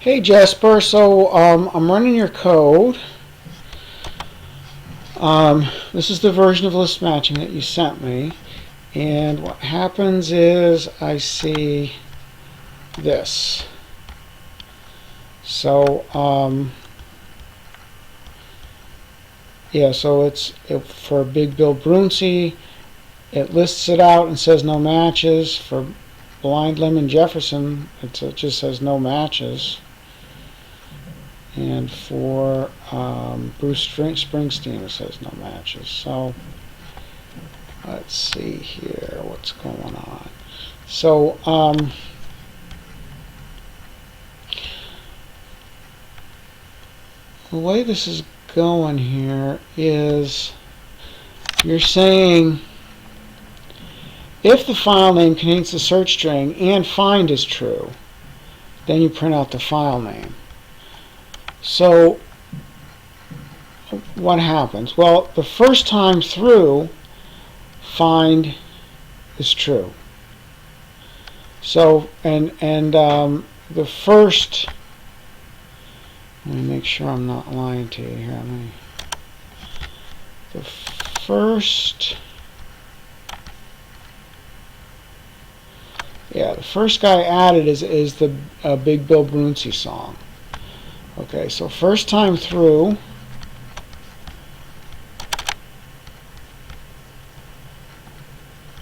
Hey Jasper, so I'm running your code. This is the version of list matching that you sent me, and what happens is I see this. So yeah, so for Big Bill Bruncy, it lists it out and says no matches. For Blind Lemon Jefferson, it just says no matches. And for Bruce Springsteen, it says no matches. So let's see here what's going on. So the way this is going here is you're saying if the file name contains the search string and find is true, then you print out the file name. So what happens? Well, the first time through, find is true. So and the first, let me make sure I'm not lying to you here. The first guy added is the Big Bill Bruncy song. Okay, so first time through,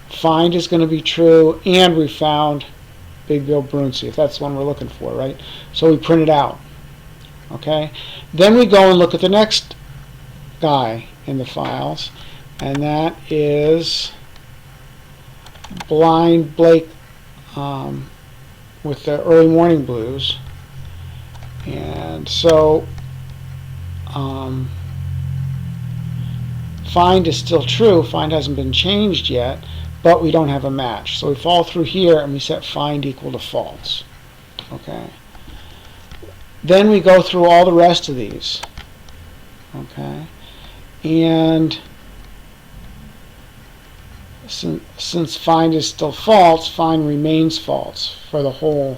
find is going to be true, and we found Big Bill Bruncy, if that's the one we're looking for, right? So we print it out. Okay, then we go and look at the next guy in the files, and that is Blind Blake with the Early Morning Blues. And so find is still true. Find hasn't been changed yet, but we don't have a match. So we fall through here and we set find equal to false. Okay. Then we go through all the rest of these. Okay. And since find is still false, find remains false for the whole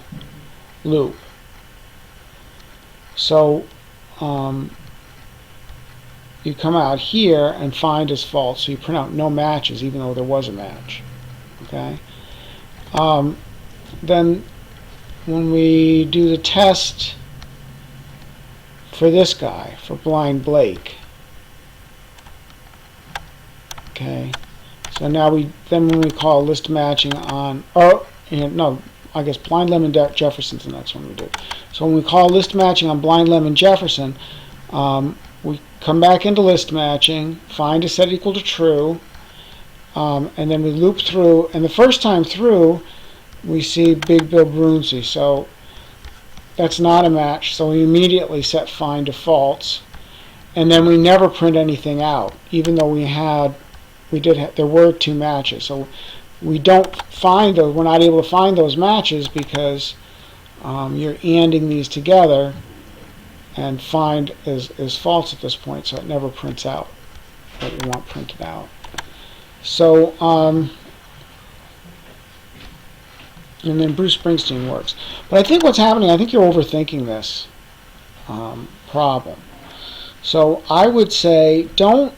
loop. So you come out here and find is false, so you print out no matches even though there was a match. Okay. Then when we do the test for this guy, for Blind Blake, okay, so now when we call list matching on, I guess Blind Lemon Jefferson's the next one we do. So when we call list matching on Blind Lemon Jefferson, we come back into list matching, find is set equal to true, and then we loop through, and the first time through we see Big Bill Bruncy, so that's not a match, so we immediately set find to false, and then we never print anything out, even though there were two matches. So we don't find those, we're not able to find those matches because you're anding these together, and find is false at this point, so it never prints out what you want printed out. So and then Bruce Springsteen works. But I think what's happening, I think you're overthinking this problem. So I would say don't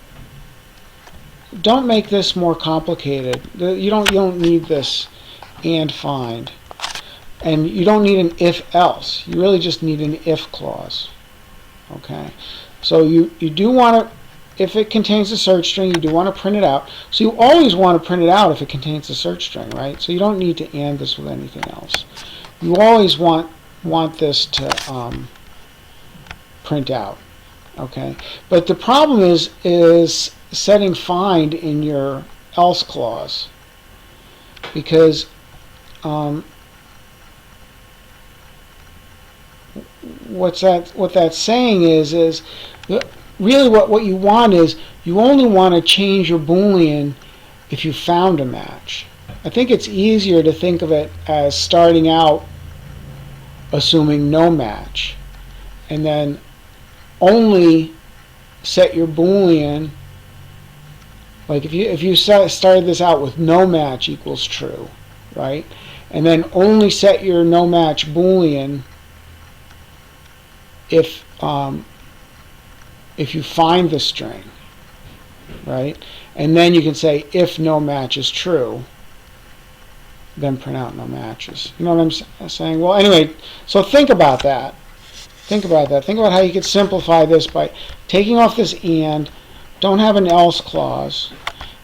make this more complicated. You don't need this and find. And you don't need an if-else. You really just need an if clause. Okay? So you do want to, if it contains a search string, you do want to print it out. So you always want to print it out if it contains a search string, right? So you don't need to and this with anything else. You always want this to print out. Okay? But the problem is setting find in your else clause, because what that's saying is really what you want is you only want to change your Boolean if you found a match. I think it's easier to think of it as starting out assuming no match, and then only set your Boolean, like if you started this out with no match equals true, right? And then only set your no match Boolean if you find the string, right? And then you can say if no match is true, then print out no matches. You know what I'm saying? Well, anyway, so think about that. Think about that. Think about how you could simplify this by taking off this and, don't have an else clause,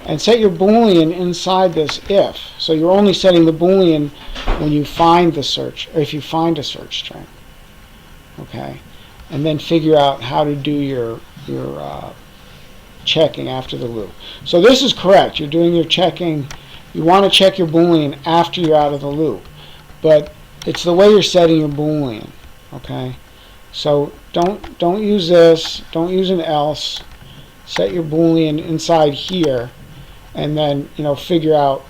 and set your Boolean inside this if. So you're only setting the Boolean when you find the search, or if you find a search string. Okay? And then figure out how to do your checking after the loop. So this is correct. You're doing your checking. You want to check your Boolean after you're out of the loop. But it's the way you're setting your Boolean. Okay? So don't use this. Don't use an else. Set your Boolean inside here, and then figure out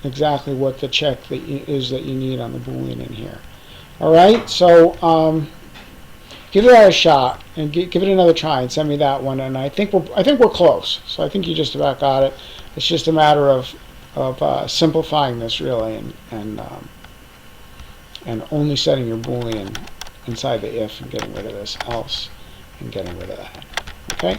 exactly what the check is that you need on the Boolean in here. All right. So give it a shot and give it another try and send me that one. And I think we're close. So I think you just about got it. It's just a matter of simplifying this really, and only setting your Boolean inside the if and getting rid of this else and getting rid of that. Okay.